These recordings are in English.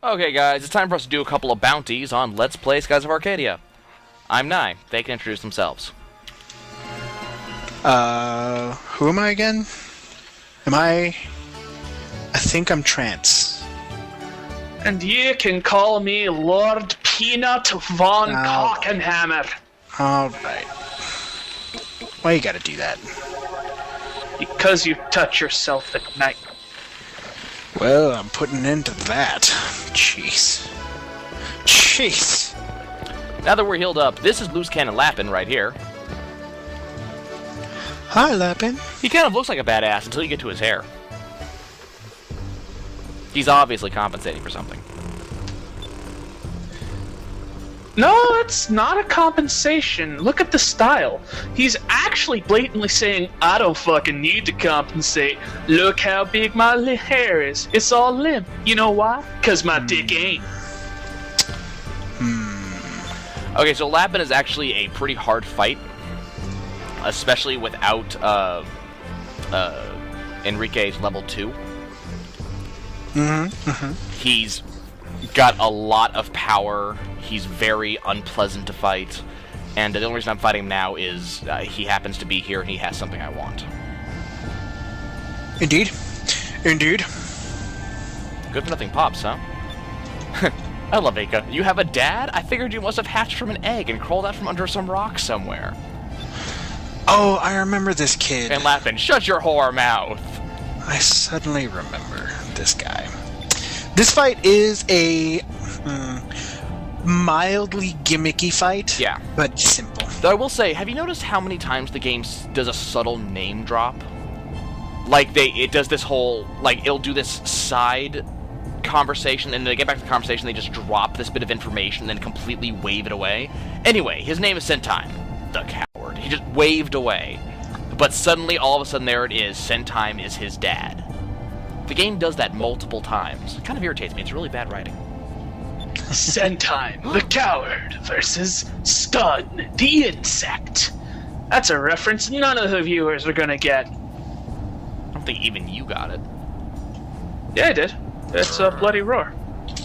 Okay, guys, it's time for us to do a couple of bounties on Let's Play Skies of Arcadia. I'm Nye. They can introduce themselves. Who am I again? I think I'm Trance. And you can call me Lord Peanut von Cockenhammer. Alright. Why you gotta do that? Because you touch yourself at night. Well, I'm putting an end to that. Jeez. Now that we're healed up, this is Loose Cannon Lapen right here. Hi, Lapen. He kind of looks like a badass until you get to his hair. He's obviously compensating for something. No, it's not a compensation. Look at the style. He's actually blatantly saying, I don't fucking need to compensate. Look how big my hair is. It's all limp. You know why? Because my dick ain't. Okay, so Lapen is actually a pretty hard fight, especially without Enrique's level 2. He's got a lot of power. He's very unpleasant to fight, and the only reason I'm fighting him now is he happens to be here and he has something I want. Indeed. Good for nothing pops, huh? I love Aka. You have a dad? I figured you must have hatched from an egg and crawled out from under some rock somewhere. Oh, I remember this kid. And Lapen, shut your whore mouth. I suddenly remember this guy. This fight is a mildly gimmicky fight. Yeah. But simple. Though I will say, have you noticed how many times the game does a subtle name drop? Like, it does this whole, like, it'll do this side conversation, and then they get back to the conversation, they just drop this bit of information, and then completely wave it away. Anyway, his name is Sentime, the coward. He just waved away. But suddenly, all of a sudden, there it is. Sentime is his dad. The game does that multiple times. It kind of irritates me. It's really bad writing. Sentime, the coward, versus Stun, the insect. That's a reference none of the viewers are gonna get. I don't think even you got it. Yeah, I did. It's a bloody roar.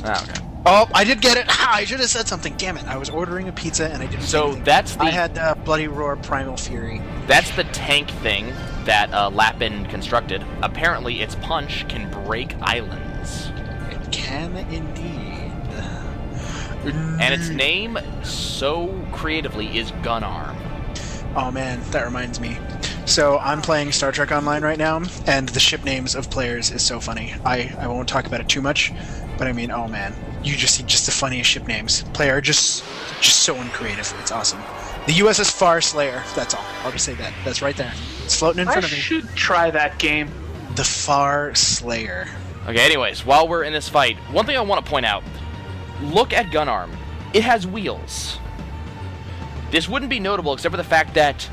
Ah, okay. Oh, I did get it. I should have said something. Damn it. I was ordering a pizza and I didn't say anything. That's the... I had Bloody Roar Primal Fury. That's the tank thing that Lapen constructed. Apparently, its punch can break islands. It can indeed. And its name, so creatively, is Gun Arm. Oh man, that reminds me. So I'm playing Star Trek Online right now, and the ship names of players is so funny. I won't talk about it too much, but I mean, oh man, you just see just the funniest ship names. Player just so uncreative. It's awesome. The USS Far Slayer. That's all. I'll just say that. That's right there. It's floating in front of me. I should try that game. The Far Slayer. Okay, anyways, while we're in this fight, one thing I want to point out. Look at Gun Arm. It has wheels. This wouldn't be notable except for the fact that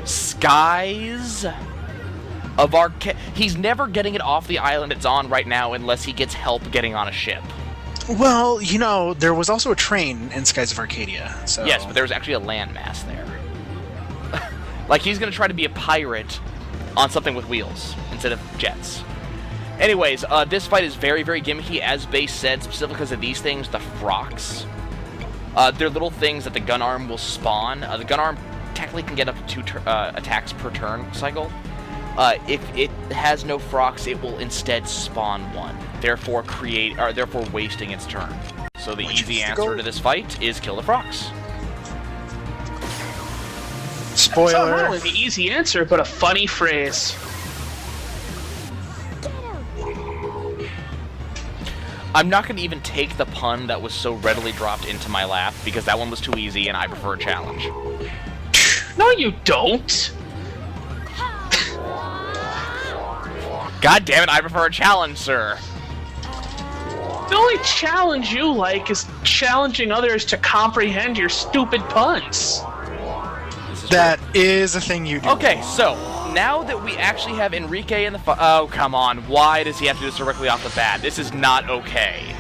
Skies of Arcadia... He's never getting it off the island it's on right now unless he gets help getting on a ship. Well, you know, there was also a train in Skies of Arcadia, so... Yes, but there was actually a landmass there. Like, he's going to try to be a pirate on something with wheels instead of jets. Anyways, this fight is very, very gimmicky, as Base said, specifically because of these things, the Frocks. They're little things that the Gun Arm will spawn. The Gun Arm technically can get up to 2 attacks per turn cycle. If it has no Frocks, it will instead spawn 1, therefore wasting its turn. So the easy answer to this fight is kill the Frocks. Spoiler. So not only the easy answer, but a funny phrase. I'm not going to even take the pun that was so readily dropped into my lap, because that one was too easy and I prefer a challenge. No, you don't. God damn it, I prefer a challenge, sir. The only challenge you like is challenging others to comprehend your stupid puns. That is a thing you do. Okay, so, now that we actually have Enrique in the oh, come on. Why does he have to do this directly off the bat? This is not okay.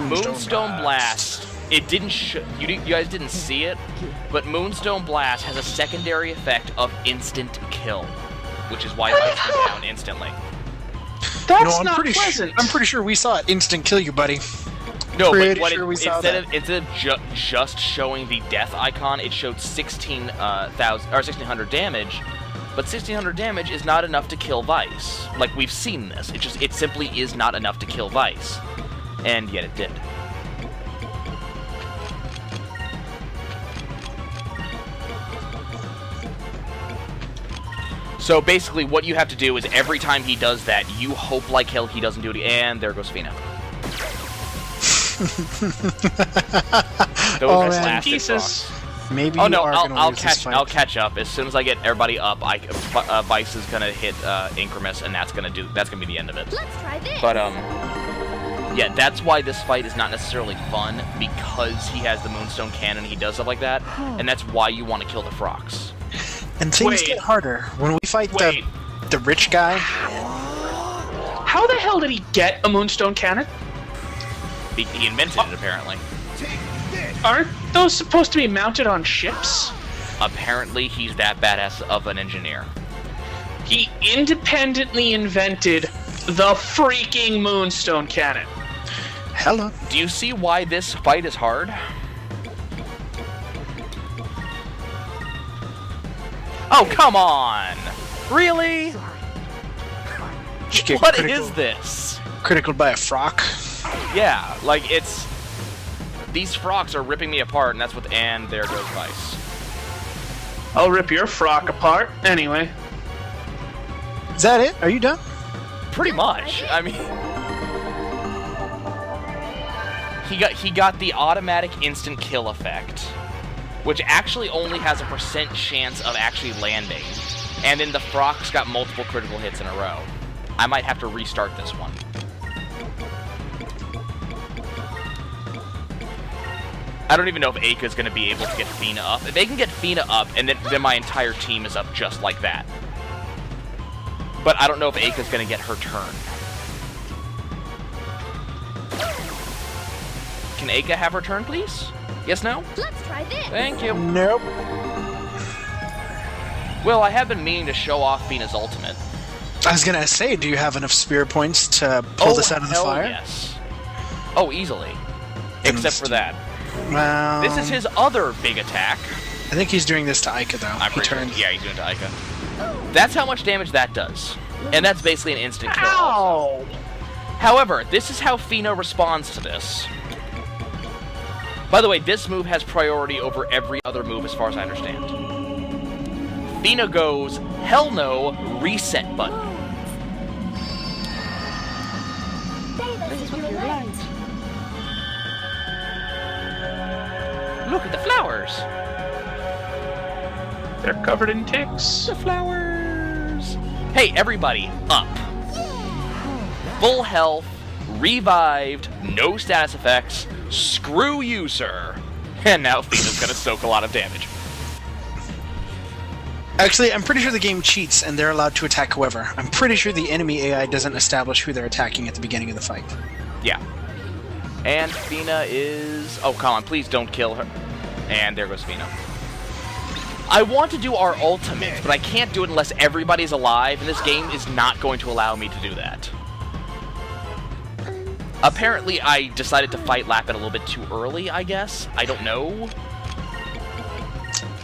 Moonstone Blast. It didn't you guys didn't see it, but Moonstone Blast has a secondary effect of instant kill, which is why lights go down instantly. That's I'm not pretty pleasant. I'm pretty sure we saw it. Instant kill you, buddy. No, Pretty but sure we saw instead that. of just showing the death icon, it showed 1600 damage. But 1600 damage is not enough to kill Vice. Like, we've seen this. It simply is not enough to kill Vice. And yet it did. So basically what you have to do is every time he does that, you hope like hell he doesn't do it. And there goes Fina. Those Oh, are man. plastic Pieces. rocks. Maybe Oh you no, are gonna lose this fight. I'll catch up as soon as I get everybody up. Vice is gonna hit Incremus, and that's gonna be the end of it. Let's try this. But yeah, that's why this fight is not necessarily fun, because he has the Moonstone Cannon, he does stuff like that, and that's why you want to kill the Frocks. And things Wait. get harder when we fight Wait. the rich guy. How the hell did he get a Moonstone Cannon? He invented it apparently. Aren't those supposed to be mounted on ships? Apparently, he's that badass of an engineer. He independently invented the freaking Moonstone Cannon. Hello. Do you see why this fight is hard? Oh, come on! Really? Just get What critical, is this? critical by a frock. Yeah, like, it's... These Frocks are ripping me apart, and that's what... And there goes Vice. I'll rip your frock apart. Anyway. Is that it? Are you done? Pretty much. I mean... He got the automatic instant kill effect, which actually only has a % chance of actually landing. And then the Frocks got multiple critical hits in a row. I might have to restart this one. I don't even know if Aka's going to be able to get Fina up. If they can get Fina up, and then my entire team is up just like that. But I don't know if Aka's going to get her turn. Can Aka have her turn, please? Yes, no? Let's try this. Thank you. Nope. Well, I have been meaning to show off Fina's ultimate. I was gonna say, do you have enough spirit points to pull this out of the hell fire? Yes. Oh, easily. Then Except let's for do- that. Well, This is his other big attack. I think he's doing this to Ica though. I'm He pretty sure. turned. Yeah, he's doing it to Ika. That's how much damage that does. And that's basically an instant kill. also. Ow! However, this is how Fina responds to this. By the way, this move has priority over every other move as far as I understand. Fina goes, hell no, reset button. Look at the flowers. They're covered in ticks. The flowers. Hey, everybody, up. Full health, revived, no status effects. Screw you, sir. And now Fina's gonna soak a lot of damage. Actually, I'm pretty sure the game cheats and they're allowed to attack whoever. I'm pretty sure the enemy AI doesn't establish who they're attacking at the beginning of the fight. Yeah. And Fina is... Oh, come on, please don't kill her. And there goes Fina. I want to do our ultimate, but I can't do it unless everybody's alive, and this game is not going to allow me to do that. Apparently, I decided to fight Lapen a little bit too early, I guess. I don't know.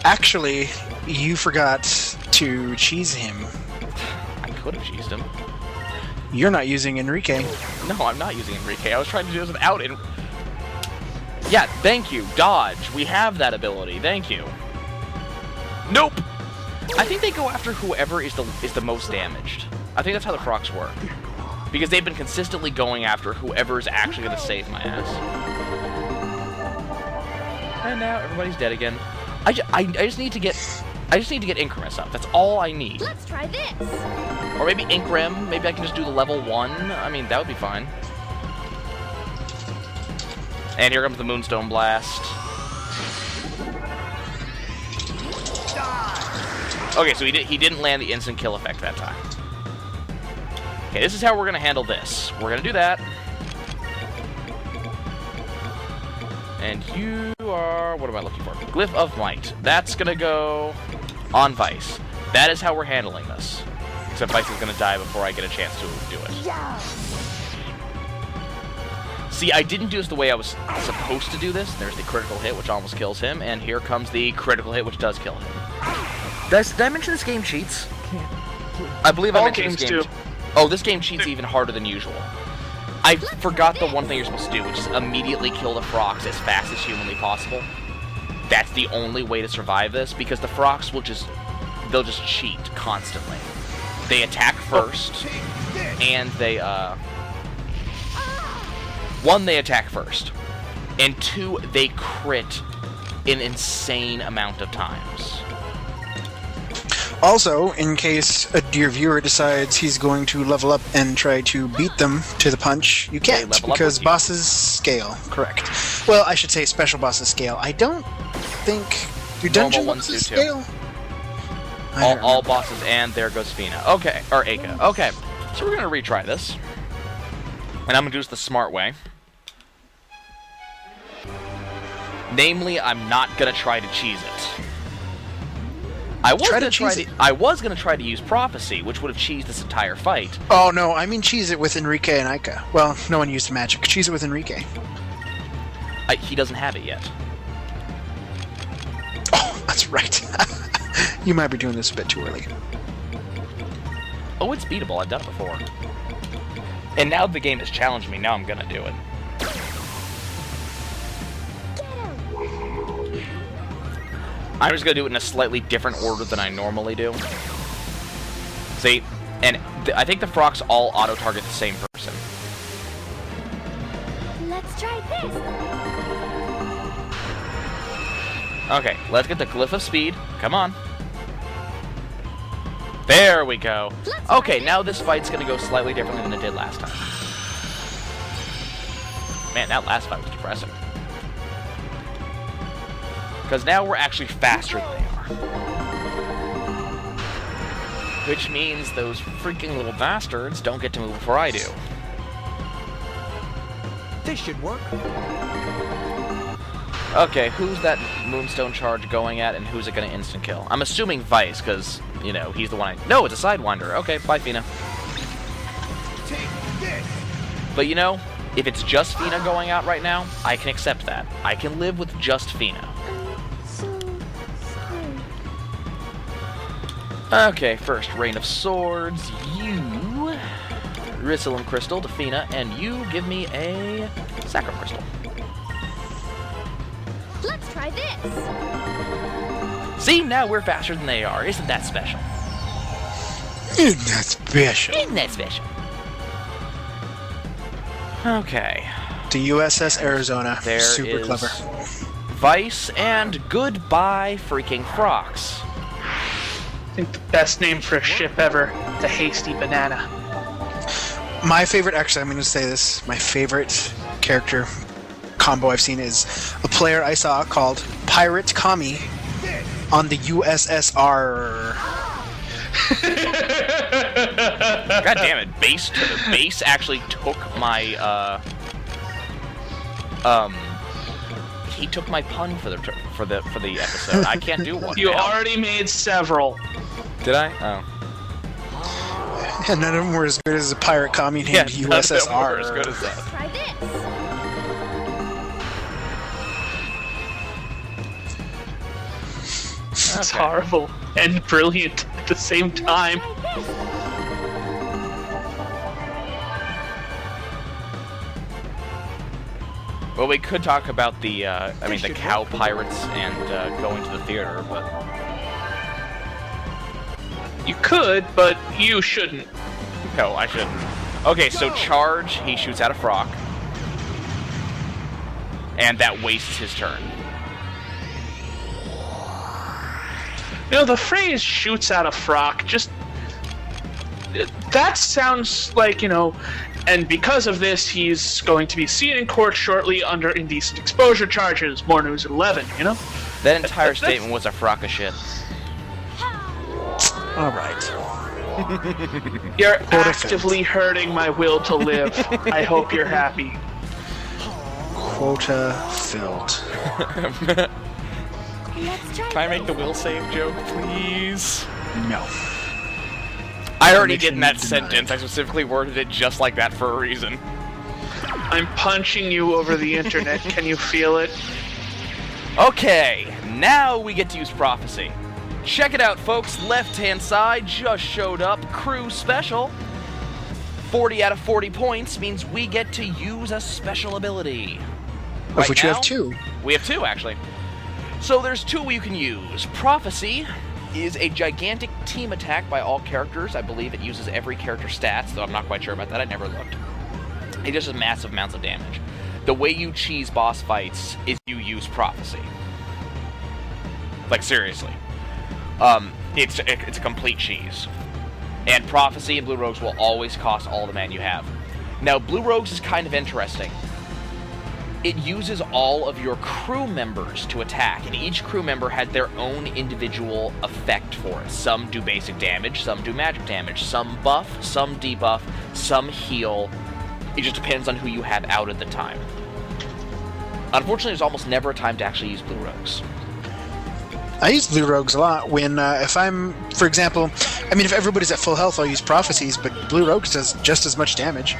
Actually, you forgot to cheese him. I could have cheesed him. You're not using Enrique. No, I'm not using Enrique. I was trying to do this without Yeah, thank you. Dodge. We have that ability. Thank you. Nope. I think they go after whoever is the most damaged. I think that's how the Frocks work. Because they've been consistently going after whoever is actually going to save my ass. And now everybody's dead again. I just need to get Incremus up. That's all I need. Let's try this. Or maybe Increm. Maybe I can just do the level 1. I mean, that would be fine. And here comes the Moonstone Blast. Okay, so he didn't land the instant kill effect that time. Okay, this is how we're gonna handle this. We're gonna do that. And you are... What am I looking for? Glyph of Might. That's gonna go on Vice. That is how we're handling this. Except Vice is going to die before I get a chance to do it. See, I didn't do this the way I was supposed to do this. There's the critical hit, which almost kills him, and here comes the critical hit, which does kill him. Did I mention this game cheats? I believe I mentioned this game. Oh, this game cheats even harder than usual. I forgot the one thing you're supposed to do, which is immediately kill the Frocks as fast as humanly possible. That's the only way to survive this, because the Frocks will they'll just cheat constantly. They attack first, and they, one, they attack first, and two, they crit an insane amount of times. Also, in case your viewer decides he's going to level up and try to beat them to the punch, you can't, because bosses scale. Correct. Well, I should say special bosses scale. I don't think... Do dungeon bosses scale? All bosses, and there goes Fina. Okay, or Aka. Okay, so we're going to retry this. And I'm going to do this the smart way. Namely, I'm not going to try to cheese it. I was going to try to use Prophecy, which would have cheesed this entire fight. Oh, no, I mean cheese it with Enrique and Ika. Well, no one used magic. Cheese it with Enrique. He doesn't have it yet. Oh, that's right. You might be doing this a bit too early. Oh, it's beatable. I've done it before. And now the game has challenged me. Now I'm going to do it. I'm just going to do it in a slightly different order than I normally do. See, and I think the Frocks all auto-target the same person. Let's try this. Okay, let's get the Glyph of Speed. Come on. There we go. Okay, now this fight's going to go slightly differently than it did last time. Man, that last fight was depressing. Because now we're actually faster than they are. Which means those freaking little bastards don't get to move before I do. This should work. Okay, who's that Moonstone charge going at, and who's it going to instant kill? I'm assuming Vice, because, you know, he's the one No, it's a Sidewinder. Okay, bye, Fina. But, you know, if it's just Fina going out right now, I can accept that. I can live with just Fina. Okay, first, Rain of Swords, you, Rissilum Crystal to Fina, and you give me a Sacrum Crystal. Let's try this. See, now we're faster than they are. Isn't that special? Isn't that special? Isn't that special? Okay. The USS Arizona. There Super is clever. Vice, and goodbye freaking Frocks. I think the best name for a ship ever, the Hasty Banana. My favorite, actually, I'm going to say this, my favorite character combo I've seen is a player I saw called Pirate Kami on the USSR. God damn it, Base actually took my, he took my pun for the episode. I can't do one. You now. already made several. Did I? Oh. And none of them were as good as a Pirate Kami named USSR. None of them were as good as that. Try this. It's horrible and brilliant at the same time. Well, we could talk about the, the cow pirates and going to the theater, but... You could, but you shouldn't. No, I shouldn't. Okay, so charge, he shoots out a Frock. And that wastes his turn. You know, the phrase shoots out a Frock, just... That sounds like, you know... And because of this, he's going to be seen in court shortly under indecent exposure charges. More news at 11, you know? That entire statement was a Frock of shit. Alright. You're actively hurting my will to live. I hope you're happy. Quota filled. Let's try Can I make the will save joke, please? No. I already did in that sentence. I specifically worded it just like that for a reason. I'm punching you over the internet. Can you feel it? Okay, now we get to use prophecy. Check it out, folks. Left-hand side just showed up. Crew special. 40 out of 40 points means we get to use a special ability. Of which you now, have 2. We have 2, actually. So there's 2 you can use. Prophecy is a gigantic team attack by all characters. I believe it uses every character's stats, though I'm not quite sure about that. I never looked. It just does massive amounts of damage. The way you cheese boss fights is you use prophecy. Like, seriously. It's a complete cheese. And prophecy and blue rogues will always cost all the mana you have. Now, blue rogues is kind of interesting. It uses all of your crew members to attack, and each crew member has their own individual effect for it. Some do basic damage, some do magic damage, some buff, some debuff, some heal. It just depends on who you have out at the time. Unfortunately, there's almost never a time to actually use blue rogues. I use blue rogues a lot when, if I'm, for example, I mean, if everybody's at full health, I'll use prophecies, but blue rogues does just as much damage.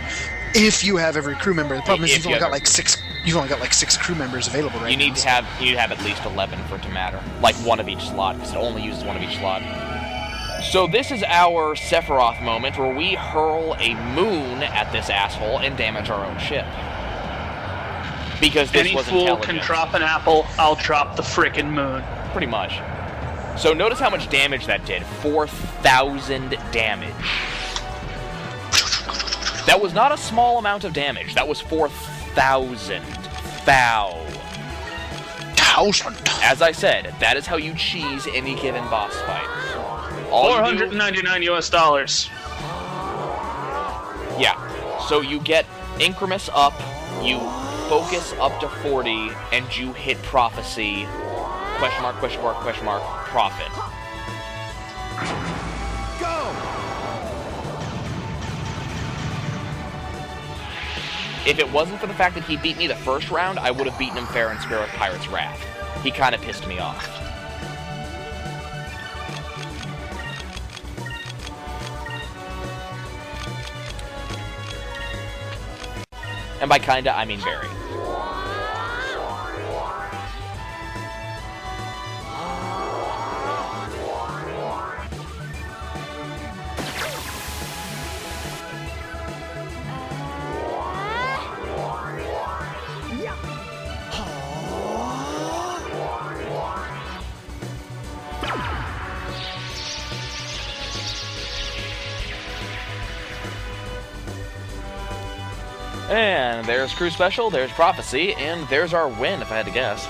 If you have every crew member, the problem is you've only got like 6. You've only got like 6 crew members available right now. You need to have at least 11 for it to matter, like 1 of each slot, because it only uses 1 of each slot. So this is our Sephiroth moment, where we hurl a moon at this asshole and damage our own ship. Because this was Any fool intelligent. can drop an apple. I'll drop the frickin' moon. Pretty much. So notice how much damage that did. 4,000 damage. That was not a small amount of damage. That was 4,000. Thou. As I said, that is how you cheese any given boss fight. All $499 US. Yeah. So you get increments up, you focus up to 40, and you hit prophecy. Question mark, question mark, question mark, profit. Go! If it wasn't for the fact that he beat me the first round, I would have beaten him fair and square with Pirate's Wrath. He kind of pissed me off. And by kinda, I mean very. And there's Crew Special, there's Prophecy, and there's our win, if I had to guess.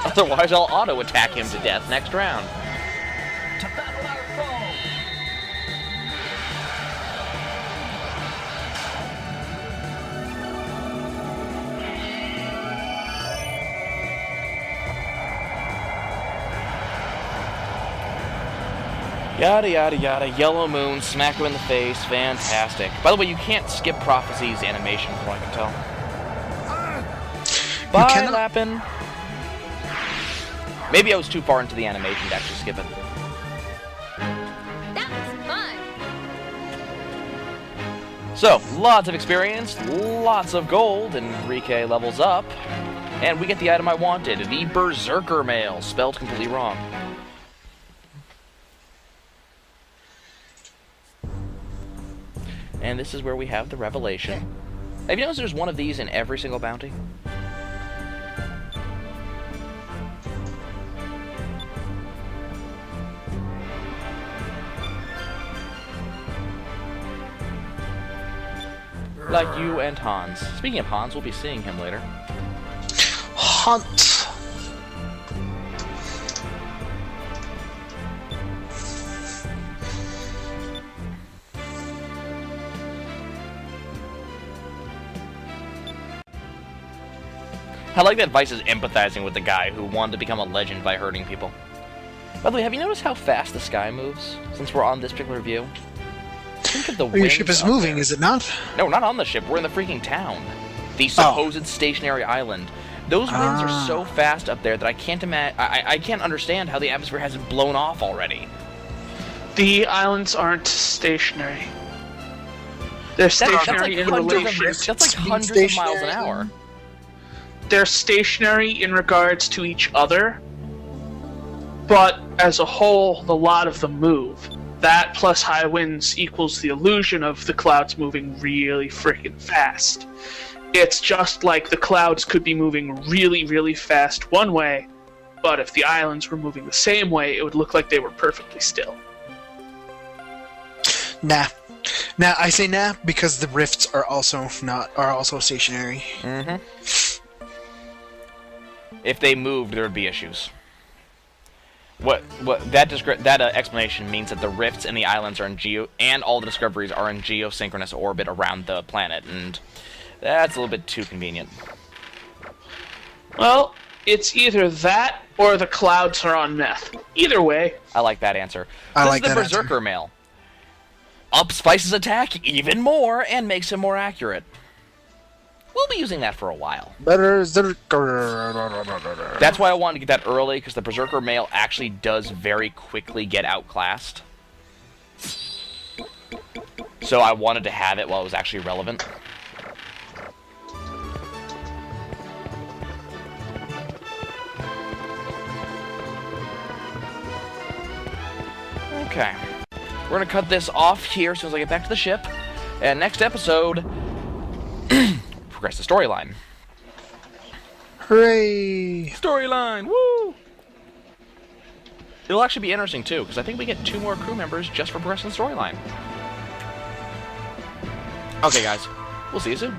Otherwise, I'll auto-attack him to death next round. To battle our foe! Yada yada yada, yellow moon, smack him in the face, fantastic. By the way, you can't skip Prophecy's animation from what I can tell. Bye, Lapen. Maybe I was too far into the animation to actually skip it. That was fun. So, lots of experience, lots of gold, and Rike levels up. And we get the item I wanted, the Berserker Mail, spelled completely wrong. And this is where we have the revelation. Have you noticed there's one of these in every single bounty? Like you and Hans. Speaking of Hans, we'll be seeing him later. Hans. I like that Vice is empathizing with the guy who wanted to become a legend by hurting people. By the way, have you noticed how fast the sky moves, since we're on this particular view? Think of the Your ship is moving, is it not? No, we're not on the ship. We're in the freaking town. The supposed stationary island. Those winds are so fast up there that I can't I can't understand how the atmosphere hasn't blown off already. The islands aren't stationary. They're That's like stationary in hundreds relation. that's like Speed hundreds of miles an stationary. hour. They're stationary in regards to each other, but as a whole, the lot of them move. That plus high winds equals the illusion of the clouds moving really freaking fast. It's just like the clouds could be moving really, really fast one way, but if the islands were moving the same way, it would look like they were perfectly still. Nah. Nah, I say nah because the rifts are also stationary. Mm-hmm. If they moved, there would be issues. What that explanation means that the rifts and the islands are and all the discoveries are in geosynchronous orbit around the planet, and that's a little bit too convenient. Well, it's either that or the clouds are on meth. Either way. I like that answer. I This like is the that answer. Berserker mail. Ups Spice's attack even more and makes him more accurate. We'll be using that for a while. That's why I wanted to get that early, because the Berserker mail actually does very quickly get outclassed. So I wanted to have it while it was actually relevant. Okay. We're going to cut this off here as soon as I get back to the ship. And next episode, progress the storyline. Hooray! Storyline, woo! It'll actually be interesting, too, because I think we get 2 more crew members just for progressing the storyline. Okay, guys. We'll see you soon.